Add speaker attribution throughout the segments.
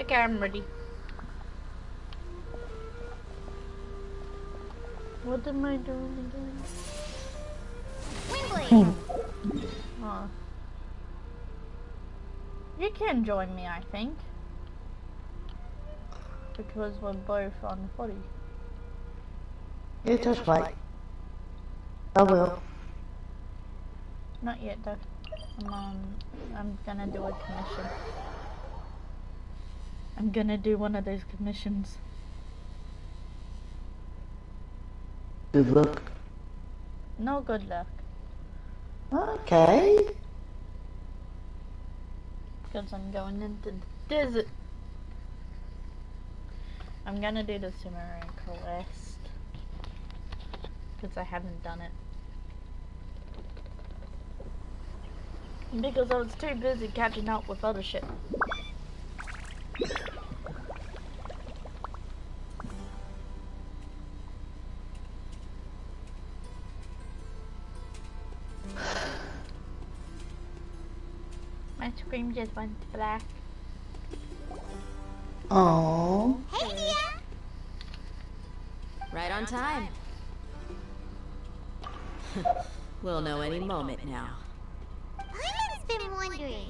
Speaker 1: Okay, I'm ready. What am I doing again?
Speaker 2: Wimbly!
Speaker 1: Oh. You can join me, I think. Because we're both on 40.
Speaker 3: You just wait. I will.
Speaker 1: Not yet though. I'm gonna do a commission. I'm gonna do one of those commissions.
Speaker 3: Good luck.
Speaker 1: No good luck.
Speaker 3: Okay.
Speaker 1: Because I'm going into the desert. I'm gonna do the Samurai quest. Because I haven't done it. Because I was too busy catching up with other shit. My screen just went black.
Speaker 3: Oh.
Speaker 2: Hey, dear!
Speaker 4: Right on time. We'll know any moment now.
Speaker 2: I've been wondering.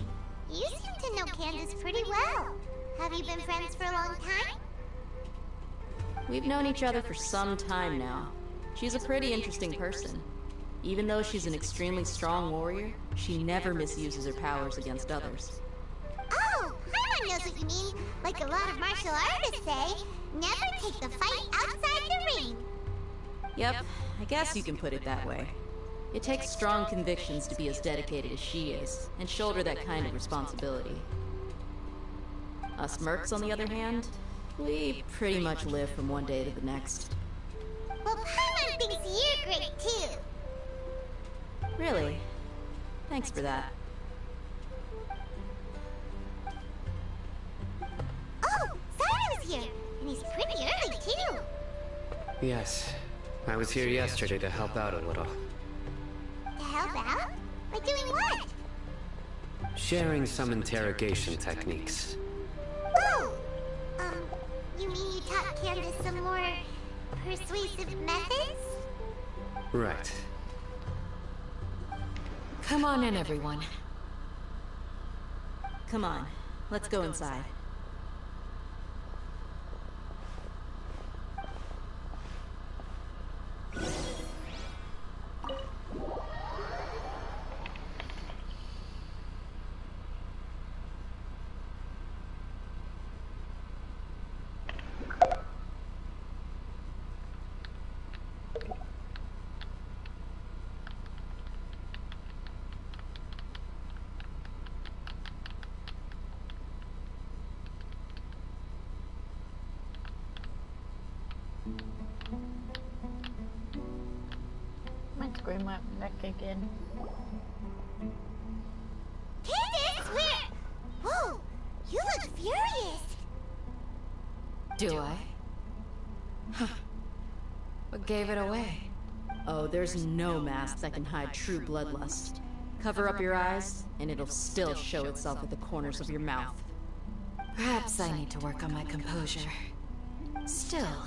Speaker 2: You seem to know Candace pretty well. Have you been friends for a long time?
Speaker 4: We've known each other for some time now. She's a pretty interesting person. Even though she's an extremely strong warrior, she never misuses her powers against others.
Speaker 2: Oh, Paimon knows what you mean. Like a lot of martial artists say, never take the fight outside the ring.
Speaker 4: Yep, I guess you can put it that way. It takes strong convictions to be as dedicated as she is, and shoulder that kind of responsibility. Us mercs, on the other hand, we pretty much live from one day to the next.
Speaker 2: Well, Paimon thinks you're great too.
Speaker 4: Really? Thanks for that.
Speaker 2: Oh, Saru's here, and he's pretty early too.
Speaker 5: Yes. I was here yesterday to help out a little.
Speaker 2: To help out? By doing what?
Speaker 5: Sharing some interrogation techniques.
Speaker 2: Oh! You mean you taught Candace some more persuasive methods?
Speaker 5: Right.
Speaker 6: Come on in, everyone.
Speaker 4: Come on, let's go inside.
Speaker 1: My screen went black again.
Speaker 2: Candace, where? Whoa! You look furious!
Speaker 6: Do I? Huh. What gave it away?
Speaker 4: Oh, there's no mask that can hide true bloodlust. Cover up your eyes, and it'll still show itself at the corners of your mouth.
Speaker 6: Perhaps I need to work on my composure. Still,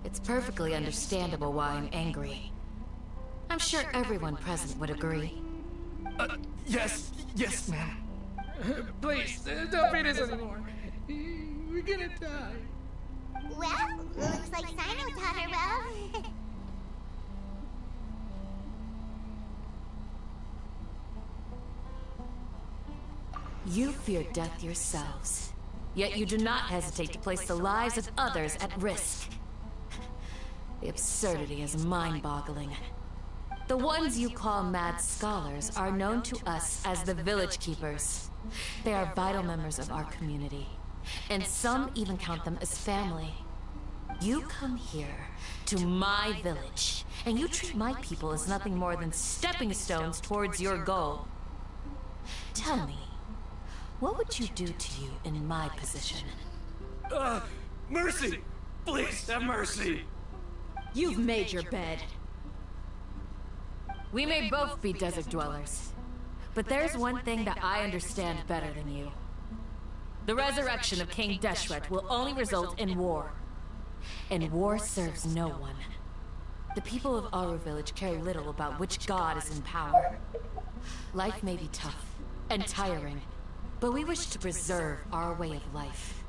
Speaker 6: it's perfectly understandable why I'm angry. I'm sure everyone present would agree.
Speaker 7: Yes, ma'am. Please, don't beat us anymore. We're gonna die.
Speaker 2: Well, looks like Sino taught her well.
Speaker 6: You fear death yourselves, yet you do not hesitate to place the lives of others at risk. The absurdity is mind-boggling. The ones you call mad scholars are known to us as the Village Keepers. They are vital members of our community, and some even count them as family. You come here to my village, and you treat my people as nothing more than stepping stones towards your goal. Tell me, what would you do to you in my position?
Speaker 7: Mercy! Please, have mercy!
Speaker 4: You've made your bed.
Speaker 6: We may both be desert dwellers, but there's one thing that I understand better than you. The resurrection of King Deshret will only result in war. And war serves no one. The people of Aru Village care little about which god is in power. Life may be tough and tiring, but we wish to preserve our way of life.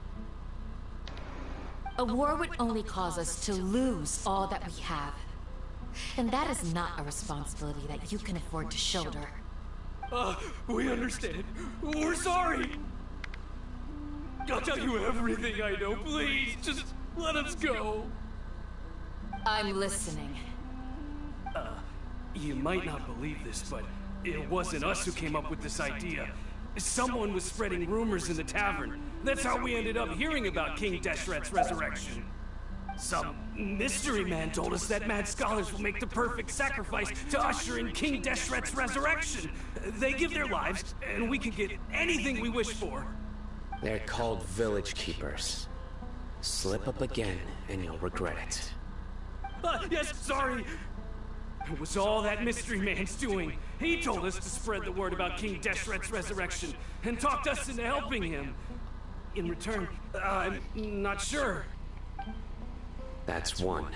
Speaker 6: A war would only cause us to lose all that we have. And that is not a responsibility that you can afford to shoulder.
Speaker 7: We understand. We're sorry! I'll tell you everything I know, please. Just let us go.
Speaker 6: I'm listening.
Speaker 7: You might not believe this, but it wasn't us who came up with this idea. Someone was spreading rumors in the tavern. That's how we ended up hearing about King Deshret's resurrection. Some mystery man told us that mad scholars will make the perfect sacrifice to usher in King Deshret's resurrection. They give their lives, and we can get anything we wish for.
Speaker 5: They're called Village Keepers. Slip up again, and you'll regret it.
Speaker 7: Yes, sorry. It was all that mystery man's doing. He told us to spread the word about King Deshret's resurrection, and talked us into helping him. In return, I'm not sure.
Speaker 5: That's one.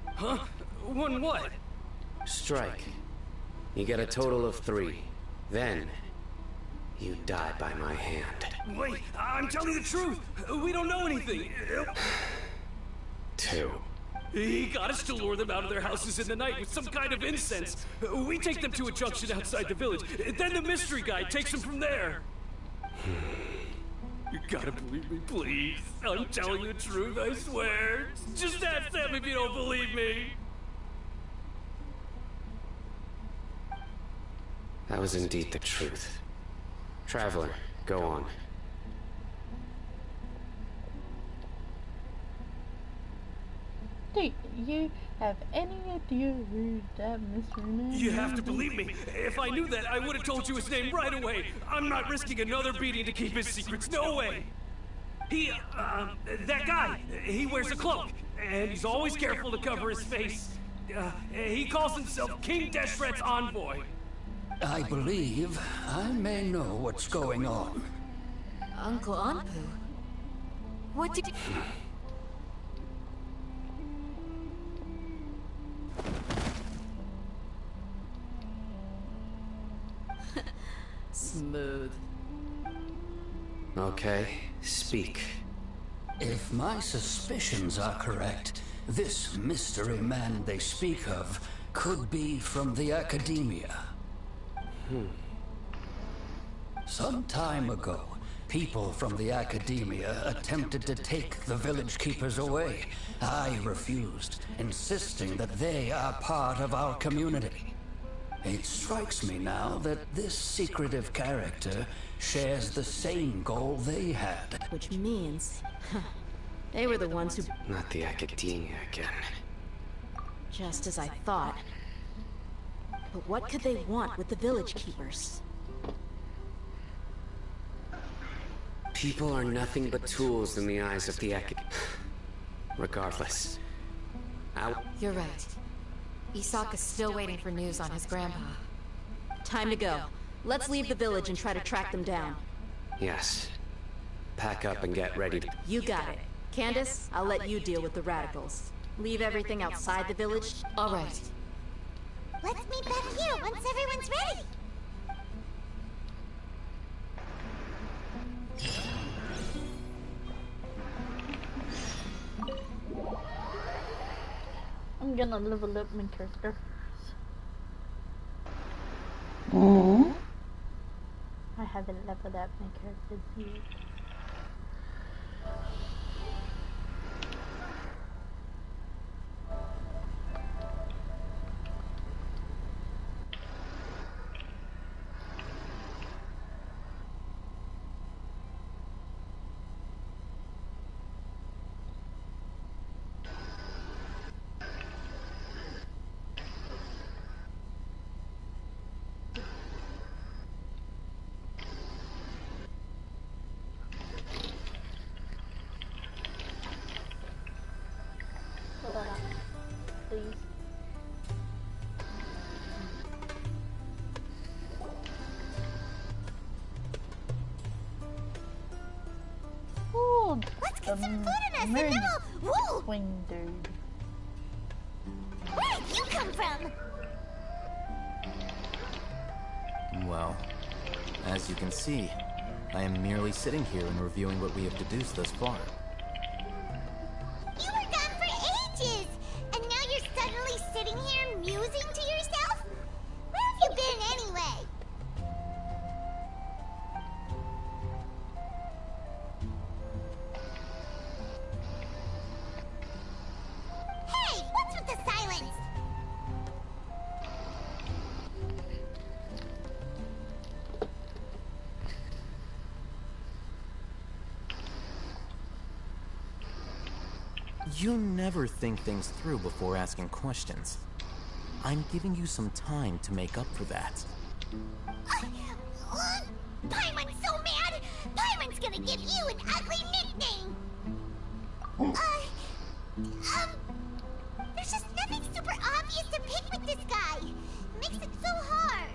Speaker 7: Huh? One what?
Speaker 5: Strike. You get a total of 3. Then, you die by my hand.
Speaker 7: Wait, I'm telling you the truth. We don't know anything.
Speaker 5: 2.
Speaker 7: He got us to lure them out of their houses in the night with some kind of incense. We take them to a junction outside the village. Then the mystery guy takes them from there. You gotta believe me, please. I'm telling you the truth, I swear. Just ask them if you don't believe me.
Speaker 5: That was indeed the truth. Traveler, go on.
Speaker 1: Do you have any idea who that mystery man is?
Speaker 7: You have to believe me. If I knew that, I would have told you his name right away. I'm not risking another beating to keep his secrets. No way. That guy, he wears a cloak, and he's always careful to cover his face. He calls himself King Deshret's envoy.
Speaker 8: I believe I may know what's going on.
Speaker 6: Uncle Anpu? What did you...
Speaker 4: Smooth.
Speaker 5: Okay, speak.
Speaker 8: If my suspicions are correct, this mystery man they speak of could be from the academia. Some time ago, people from the academia attempted to take the village keepers away. I refused, insisting that they are part of our community. It strikes me now that this secretive character shares the same goal they had.
Speaker 4: Which means... they were the ones who...
Speaker 5: Not the academia again.
Speaker 4: Just as I thought. But what could they want with the Village Keepers?
Speaker 5: People are nothing but tools in the eyes of the Regardless.
Speaker 6: You're right. Isak is still waiting for news on his grandpa.
Speaker 4: Time to go. Let's leave the village and try to track them down.
Speaker 5: Yes. Pack up and get ready to...
Speaker 4: You got it. Candace, I'll let you deal with the radicals. Leave everything outside the village.
Speaker 6: All right.
Speaker 2: Let's meet back here once everyone's ready.
Speaker 1: I'm gonna level up my character.
Speaker 3: Mm-hmm.
Speaker 1: I haven't leveled up my character yet. Hold on, please. Ooh,
Speaker 2: Let's get some food in us,
Speaker 1: moon
Speaker 2: and then we'll... Woo!
Speaker 1: swing dude.
Speaker 2: Where did you come from?
Speaker 9: Well, as you can see, I am merely sitting here and reviewing what we have deduced thus far.
Speaker 2: You were gone for ages! And now you're suddenly sitting here musing to yourself? Where have you been anyway? Hey, what's with the silence?
Speaker 9: You never think things through before asking questions. I'm giving you some time to make up for that.
Speaker 2: Paimon's so mad! Paimon's gonna give you an ugly nickname! There's just nothing super obvious to pick with this guy. It makes it so hard.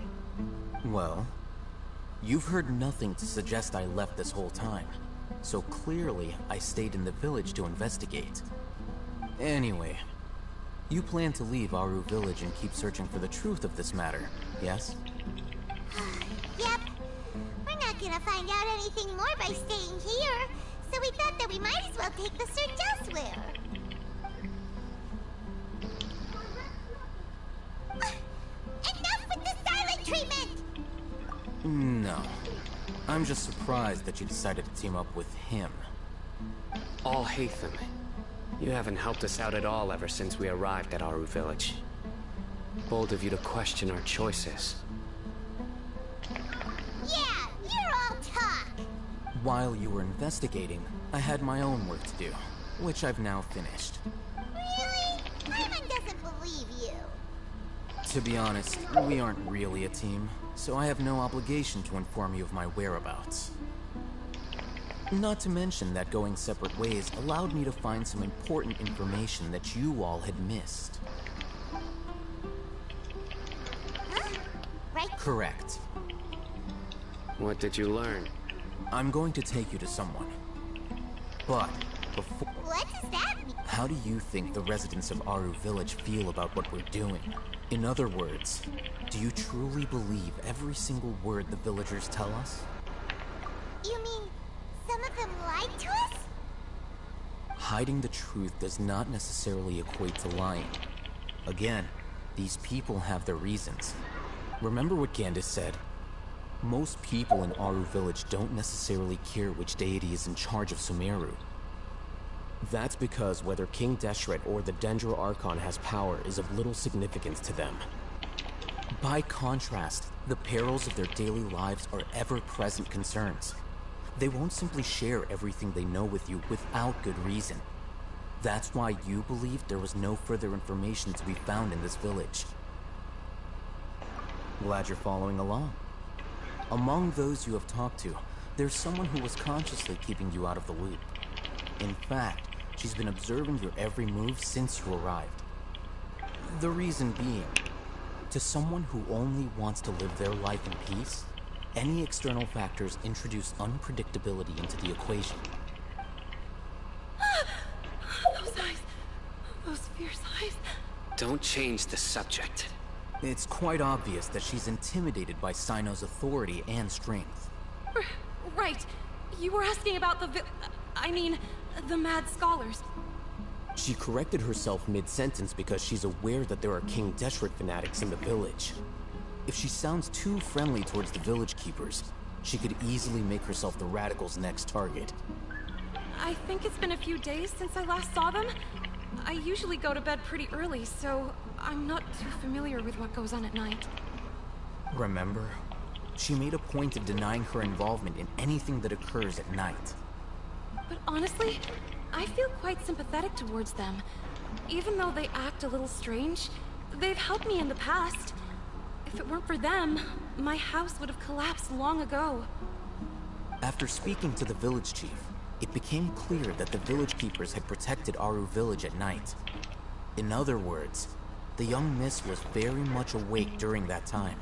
Speaker 9: Well, you've heard nothing to suggest I left this whole time. So clearly, I stayed in the village to investigate. Anyway, you plan to leave Aru village and keep searching for the truth of this matter, yes?
Speaker 2: Yep. We're not gonna find out anything more by staying here, so we thought that we might as well take the search elsewhere. Enough with the silent treatment!
Speaker 9: No. I'm just surprised that you decided to team up with him.
Speaker 5: All Hatham. You haven't helped us out at all ever since we arrived at Aru village. Bold of you to question our choices.
Speaker 2: Yeah, you're all talk!
Speaker 9: While you were investigating, I had my own work to do, which I've now finished.
Speaker 2: Really? Paimon doesn't believe you.
Speaker 9: To be honest, we aren't really a team, so I have no obligation to inform you of my whereabouts. Not to mention that going separate ways allowed me to find some important information that you all had missed.
Speaker 2: Huh? Right?
Speaker 9: Correct.
Speaker 5: What did you learn?
Speaker 9: I'm going to take you to someone. But, before...
Speaker 2: What does that mean?
Speaker 9: How do you think the residents of Aru village feel about what we're doing? In other words, do you truly believe every single word the villagers tell us?
Speaker 2: You mean some of them lied to us?
Speaker 9: Hiding the truth does not necessarily equate to lying. Again, these people have their reasons. Remember what Candace said? Most people in Aru village don't necessarily care which deity is in charge of Sumeru. That's because whether King Deshret or the Dendro Archon has power is of little significance to them. By contrast, the perils of their daily lives are ever-present concerns. They won't simply share everything they know with you without good reason. That's why you believed there was no further information to be found in this village. Glad you're following along. Among those you have talked to, there's someone who was consciously keeping you out of the loop. In fact, she's been observing your every move since you arrived. The reason being, to someone who only wants to live their life in peace, any external factors introduce unpredictability into the equation.
Speaker 6: Those eyes. Those fierce eyes.
Speaker 5: Don't change the subject.
Speaker 9: It's quite obvious that she's intimidated by Sino's authority and strength.
Speaker 6: Right. You were asking about the Mad Scholars.
Speaker 9: She corrected herself mid-sentence because she's aware that there are King Deshret fanatics in the village. If she sounds too friendly towards the village keepers, she could easily make herself the radicals' next target.
Speaker 6: I think it's been a few days since I last saw them. I usually go to bed pretty early, so I'm not too familiar with what goes on at night.
Speaker 9: Remember? She made a point of denying her involvement in anything that occurs at night.
Speaker 6: But honestly, I feel quite sympathetic towards them. Even though they act a little strange, they've helped me in the past. If it weren't for them, my house would have collapsed long ago.
Speaker 9: After speaking to the village chief, it became clear that the village keepers had protected Aru village at night. In other words, the young miss was very much awake during that time.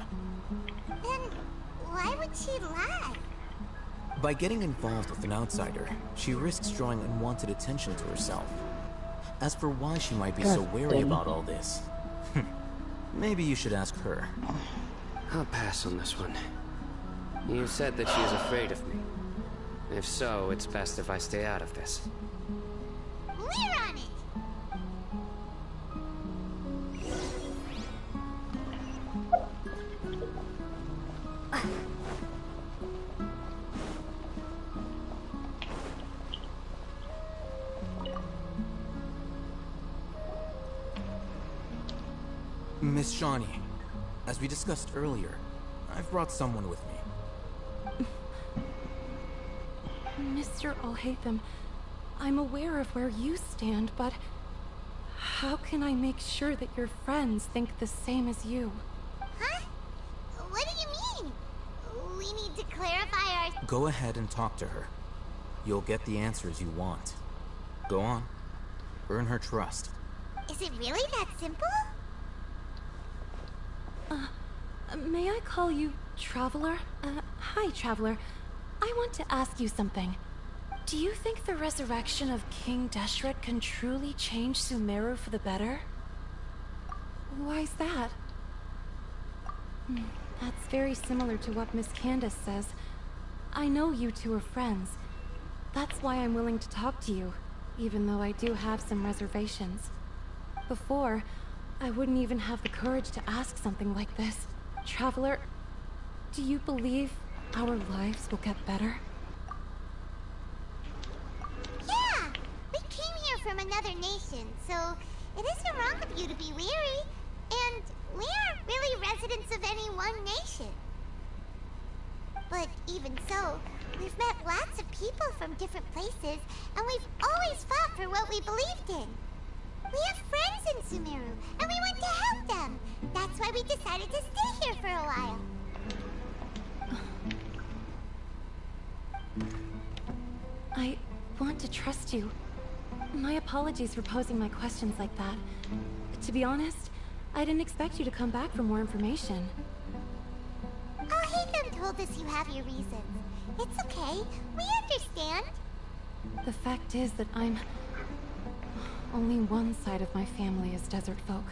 Speaker 2: Then why would she lie?
Speaker 9: By getting involved with an outsider, she risks drawing unwanted attention to herself. As for why she might be so wary about all this, maybe you should ask her.
Speaker 5: I'll pass on this one. You said that she is afraid of me. If so, it's best if I stay out of this.
Speaker 2: We're on it!
Speaker 9: Miss Shawnee, as we discussed earlier, I've brought someone with me.
Speaker 6: Mr. Alhaitham, I'm aware of where you stand, but how can I make sure that your friends think the same as you?
Speaker 2: Huh? What do you mean? We need to clarify our...
Speaker 9: Go ahead and talk to her. You'll get the answers you want. Go on. Earn her trust.
Speaker 2: Is it really that simple?
Speaker 6: May I call you Traveler? Hi, Traveler. I want to ask you something. Do you think the resurrection of King Deshret can truly change Sumeru for the better? Why's that? That's very similar to what Miss Candace says. I know you two are friends. That's why I'm willing to talk to you, even though I do have some reservations. Before, I wouldn't even have the courage to ask something like this. Traveler, do you believe our lives will get better?
Speaker 2: Yeah! We came here from another nation, so it isn't wrong of you to be weary. And we aren't really residents of any one nation. But even so, we've met lots of people from different places, and we've always fought for what we believed in. We have friends in Sumeru, and we want to help them. That's why we decided to stay here for a while.
Speaker 6: I want to trust you. My apologies for posing my questions like that. To be honest, I didn't expect you to come back for more information.
Speaker 2: Alhaitham told us you have your reasons. It's okay. We understand.
Speaker 6: The fact is that only one side of my family is desert folk.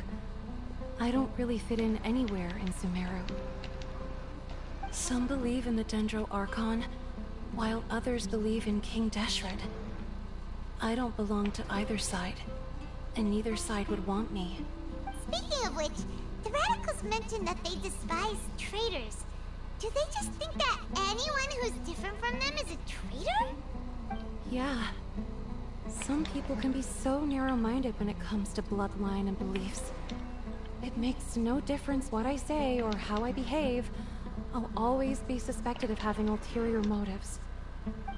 Speaker 6: I don't really fit in anywhere in Sumeru. Some believe in the Dendro Archon, while others believe in King Deshret. I don't belong to either side, and neither side would want me.
Speaker 2: Speaking of which, the radicals mentioned that they despise traitors. Do they just think that anyone who's different from them is a traitor?
Speaker 6: Yeah. Some people can be so narrow-minded when it comes to bloodline and beliefs. It makes no difference what I say or how I behave. I'll always be suspected of having ulterior motives.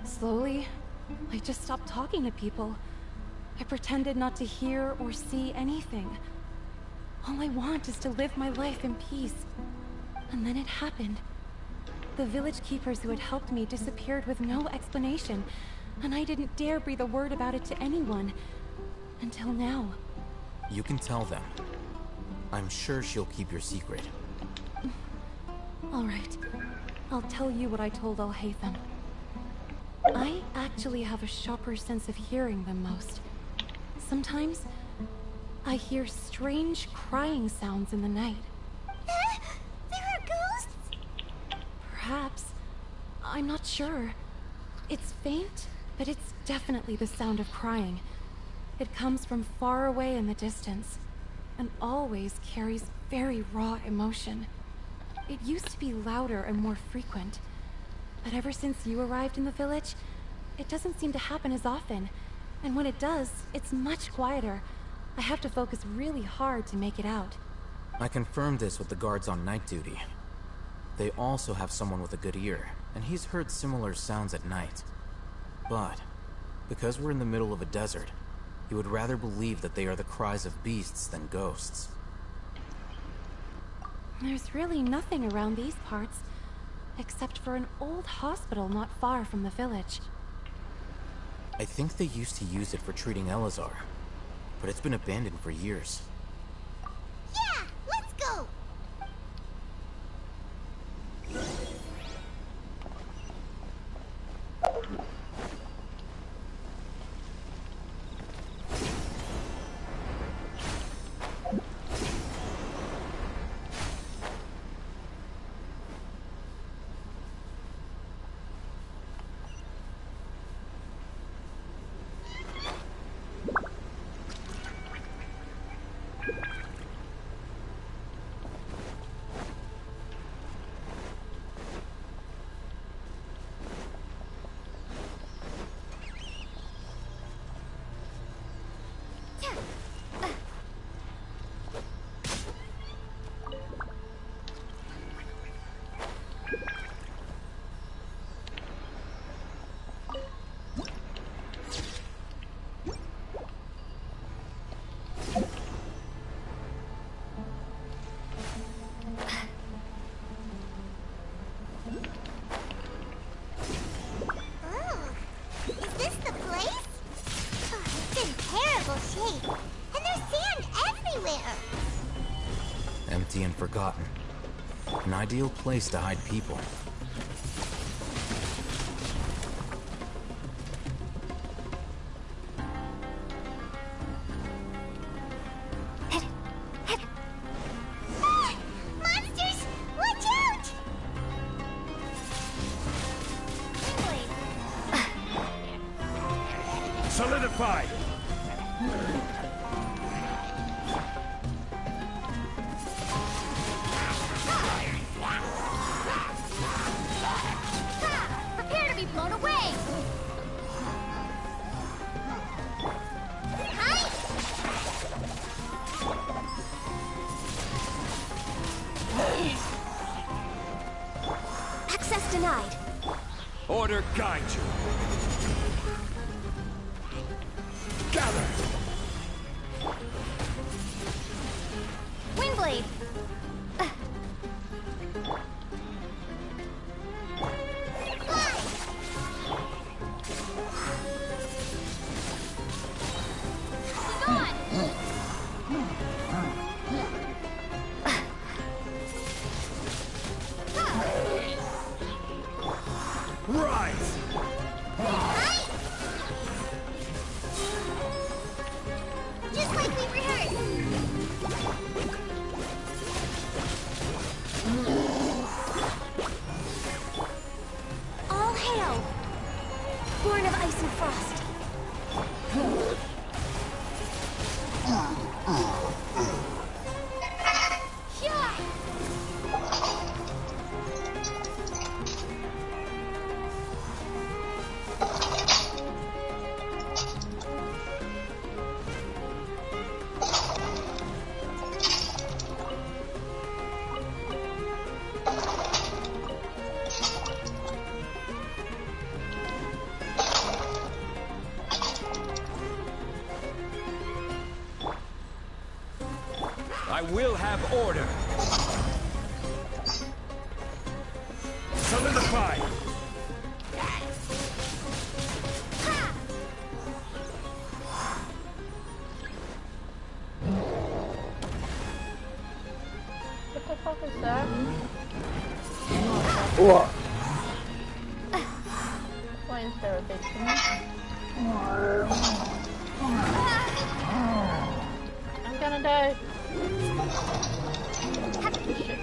Speaker 6: Slowly, I just stopped talking to people. I pretended not to hear or see anything. All I want is to live my life in peace. And then it happened. The village keepers who had helped me disappeared with no explanation, and I didn't dare breathe a word about it to anyone. Until now.
Speaker 9: You can tell them. I'm sure she'll keep your secret.
Speaker 6: All right. I'll tell you what I told Alhaitham. I actually have a sharper sense of hearing than most. Sometimes, I hear strange crying sounds in the night.
Speaker 2: There are ghosts?
Speaker 6: Perhaps. I'm not sure. It's faint, but it's definitely the sound of crying.
Speaker 10: It comes from far away in the distance, and always carries very raw emotion. It used to be louder and more frequent, but ever since you arrived in the village, it doesn't seem to happen as often. And when it does, it's much quieter. I have to focus really hard to make it out.
Speaker 9: I confirmed this with the guards on night duty. They also have someone with a good ear, and he's heard similar sounds at night. But, because we're in the middle of a desert, he would rather believe that they are the cries of beasts than ghosts.
Speaker 10: There's really nothing around these parts, except for an old hospital not far from the village.
Speaker 9: I think they used to use it for treating Elazar, but it's been abandoned for years.
Speaker 2: Yeah, let's go! And there's sand everywhere!
Speaker 9: Empty and forgotten. An ideal place to hide people.
Speaker 2: Monsters! Watch out!
Speaker 7: Solidify!
Speaker 2: Prepare to be blown away!
Speaker 6: Access denied.
Speaker 7: Order guide you. Gather!
Speaker 2: Windblade!
Speaker 7: Rise!
Speaker 2: Just like we rehearsed!
Speaker 6: All hail! Born of ice and frost.
Speaker 7: I will have order. Solidify!
Speaker 1: What the fuck is that? Why is there a big thing? I'm gonna die. Shit.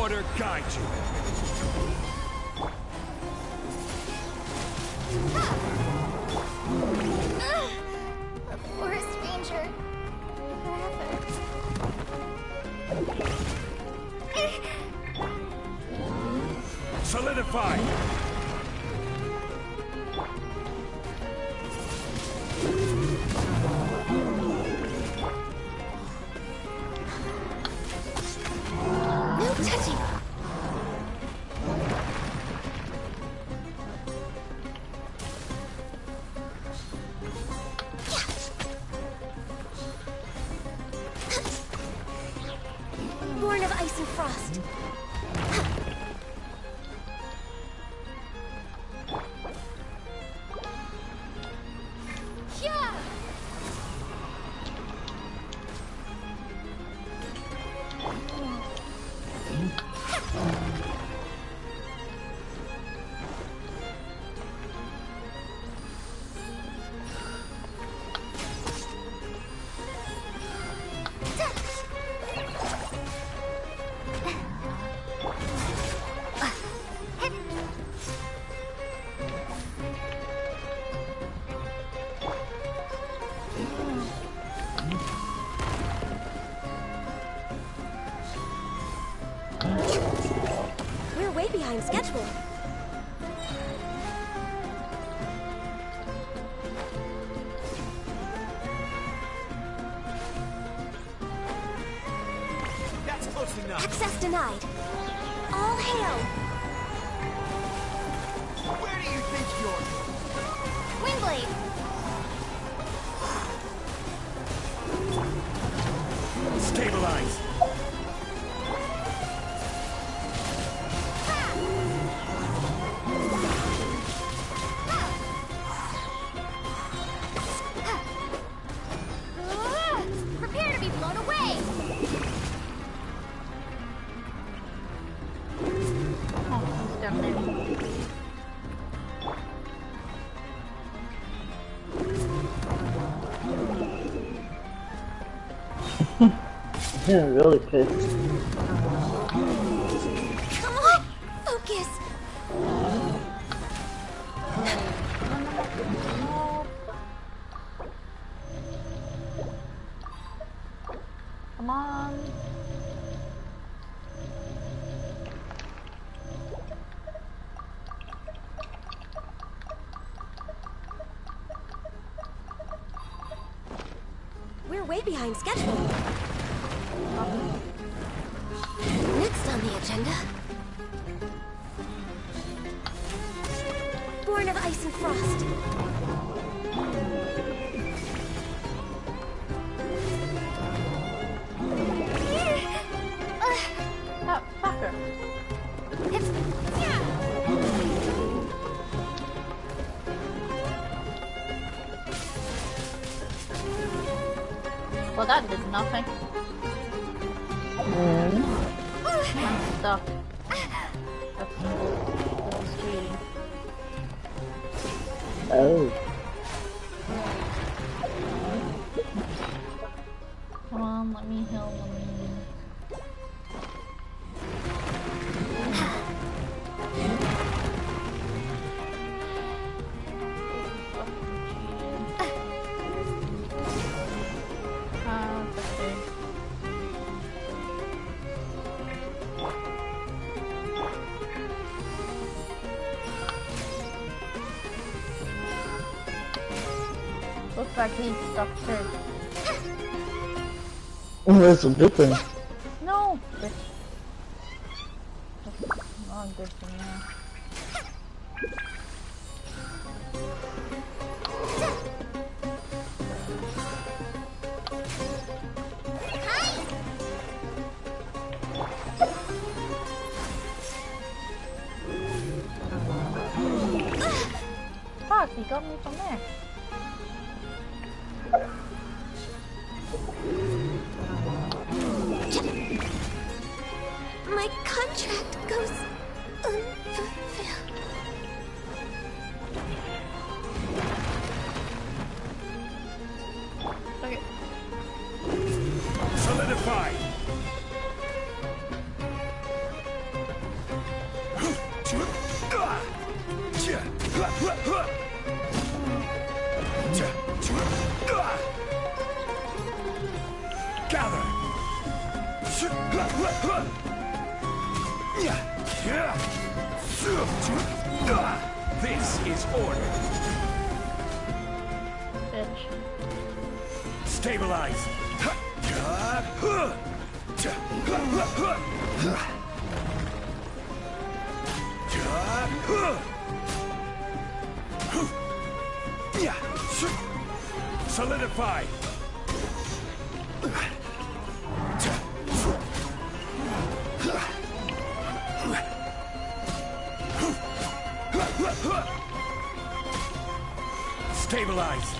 Speaker 7: order guide you.
Speaker 2: The forest ranger. Forever.
Speaker 7: Solidify!
Speaker 2: No touching. Born of ice and frost. Yeah. We're way behind schedule.
Speaker 7: That's close enough.
Speaker 2: Access denied. All hail.
Speaker 7: Where do you think you're...
Speaker 2: Windblade.
Speaker 7: Stabilize.
Speaker 2: Prepare to be blown away.
Speaker 1: Oh, he's down there.
Speaker 3: Yeah, really pissed.
Speaker 2: Come on, focus.
Speaker 1: Come on.
Speaker 2: We're way behind schedule. Next on the agenda. Born of ice and frost.
Speaker 1: That fucker. Well, that did nothing. I'm stuck. That's cheating.
Speaker 3: Oh.
Speaker 1: Come on, let me heal them. Looks like he's stuck too.
Speaker 3: Oh, that's a good thing.
Speaker 1: No! That's not good for me. Fuck, he got me from there.
Speaker 2: My contract goes unfulfilled.
Speaker 1: Okay.
Speaker 7: Solidify. This is order.
Speaker 1: Bitch.
Speaker 7: Stabilize. Solidify. Stabilize.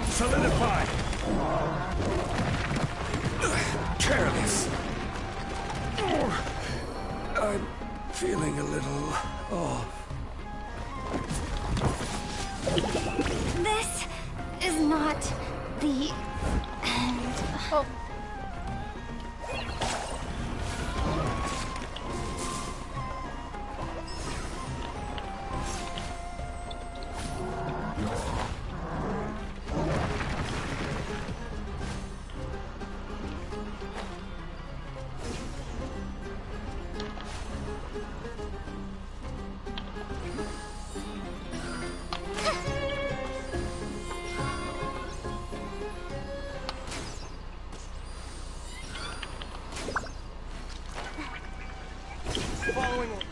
Speaker 7: Solidify. Careless. I'm feeling a little off.
Speaker 10: This is not the end.
Speaker 1: Oh.
Speaker 7: Following order.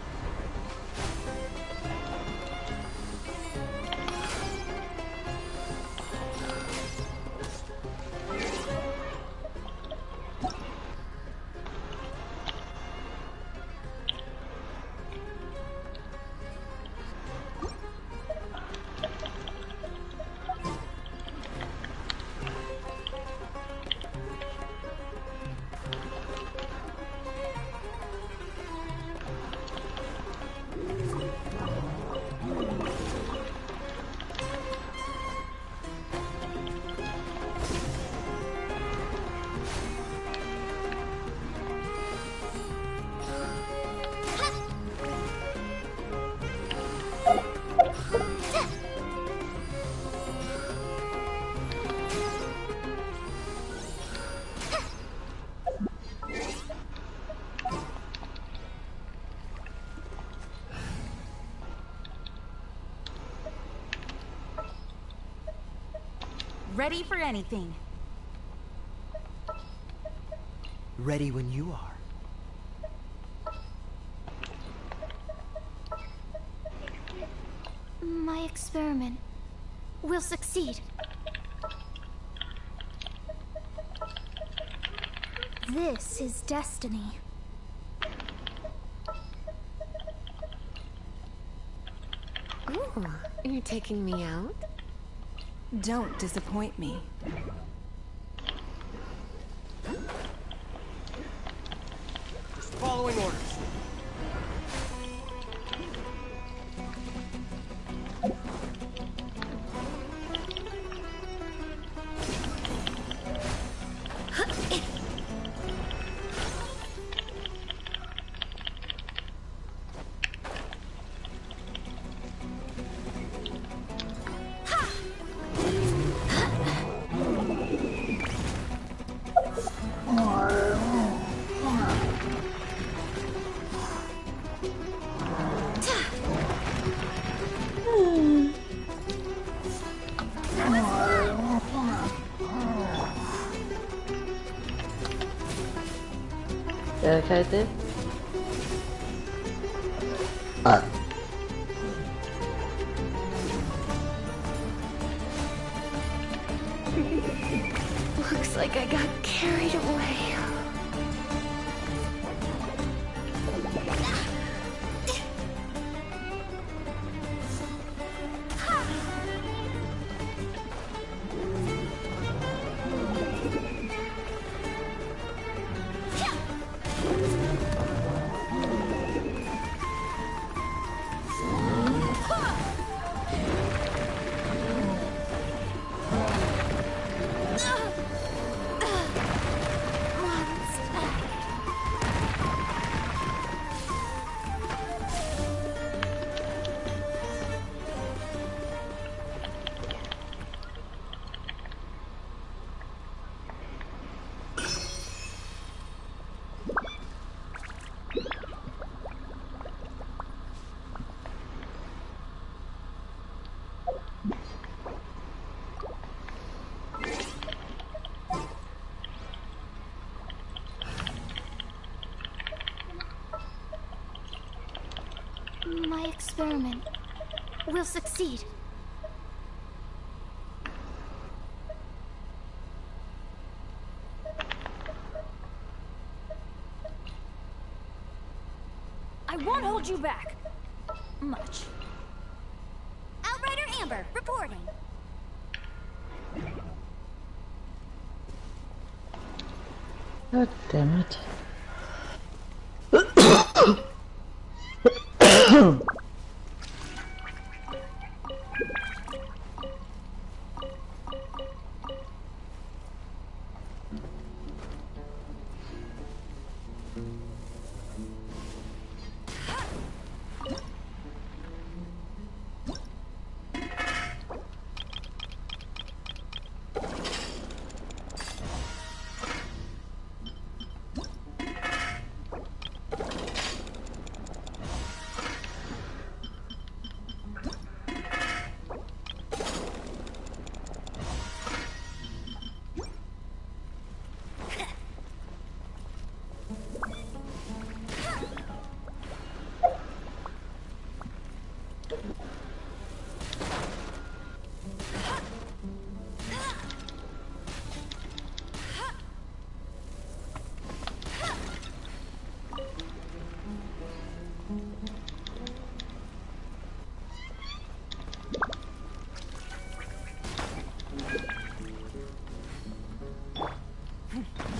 Speaker 6: Ready for anything.
Speaker 11: Ready when you are.
Speaker 2: My experiment will succeed. This is destiny.
Speaker 12: Ooh, you're taking me out?
Speaker 10: Don't disappoint me.
Speaker 7: Just following orders.
Speaker 3: Dedicated. Ah.
Speaker 12: Looks like I got carried away. My experiment will succeed. I won't hold you back. Much.
Speaker 2: Outrider Amber, reporting.
Speaker 3: God damn it.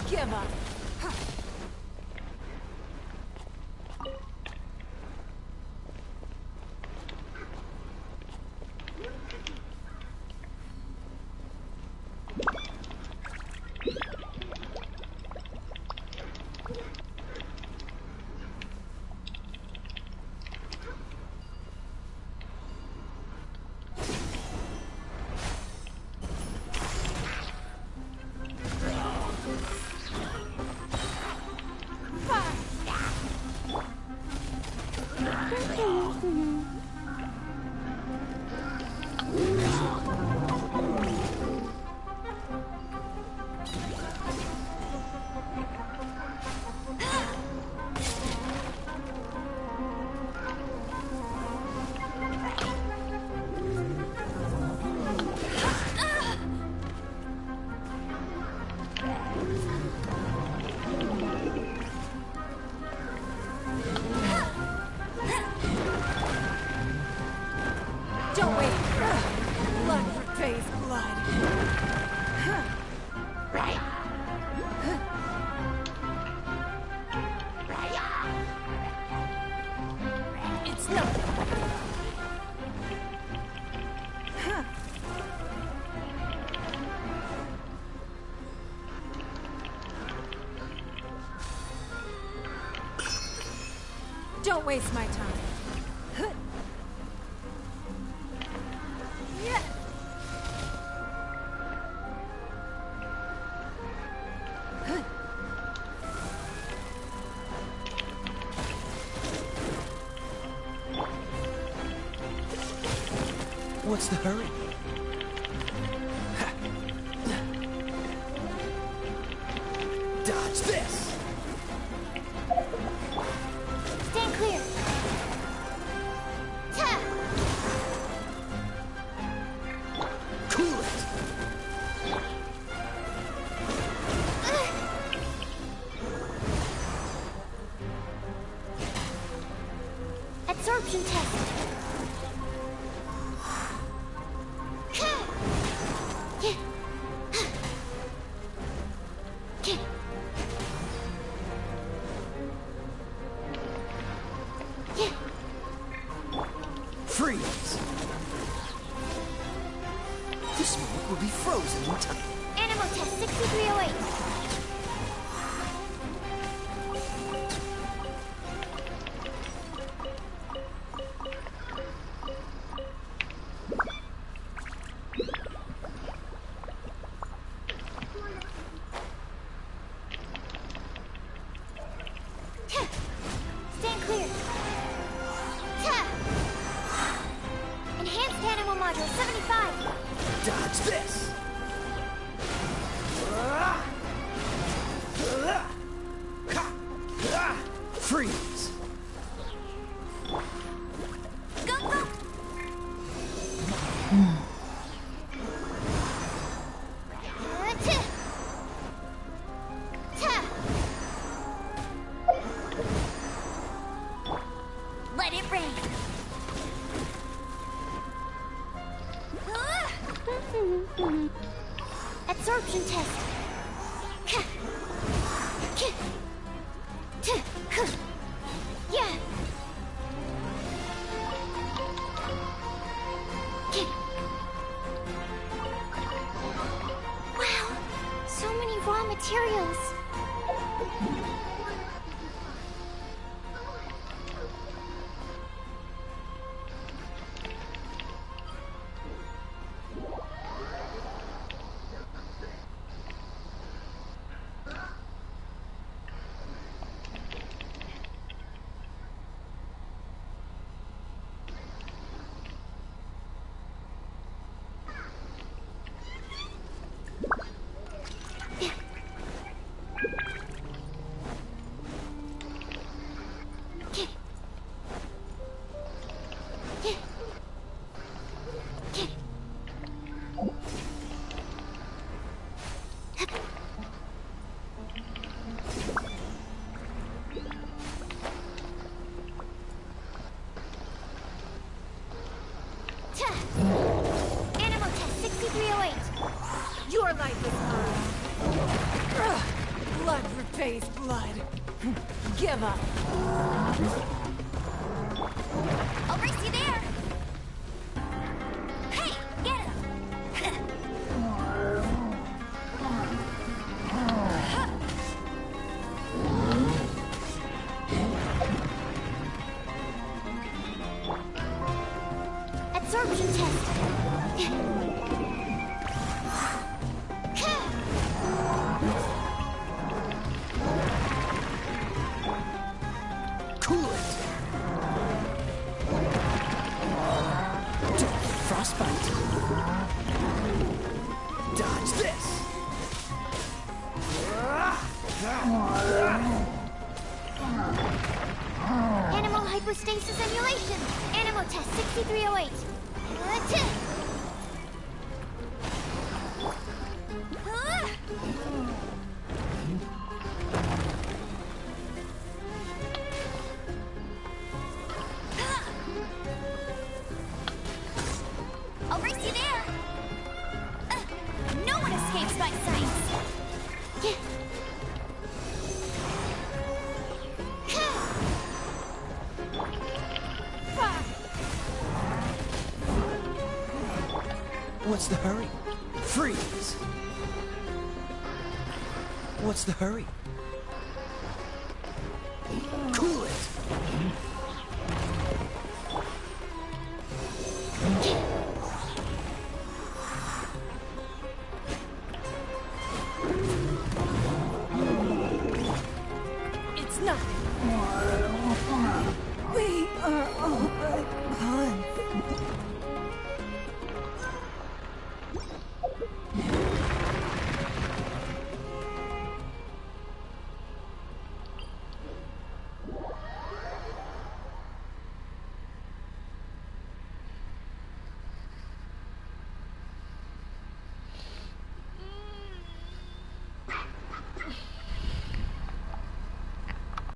Speaker 6: Give up. Don't wait. Blood repays blood. It's nothing. Don't waste my time.
Speaker 11: What's the hurry?
Speaker 7: Dodge this!
Speaker 2: Stand clear. Ta!
Speaker 7: Cool it!
Speaker 2: Absorption test.
Speaker 7: Freeze! This smoke will be frozen in time.
Speaker 2: Animal test 6308. Stand clear. Ta! Enhanced animal module 75.
Speaker 7: Dodge this! Freeze!
Speaker 2: Yeah. Wow, so many raw materials. Animal test 6308.
Speaker 10: Your life is mine. Blood repays blood. Give up.
Speaker 2: I'll race you there. Hey, get him. Absorption test.
Speaker 8: Cool it! Frostbite! Dodge this!
Speaker 2: Animal hypostasis emulation. Animal test 6308. I'll race you there. No one escapes my sights.
Speaker 11: What's the hurry? Freeze! What's the hurry? Cool it!
Speaker 10: It's nothing. We are all but gone.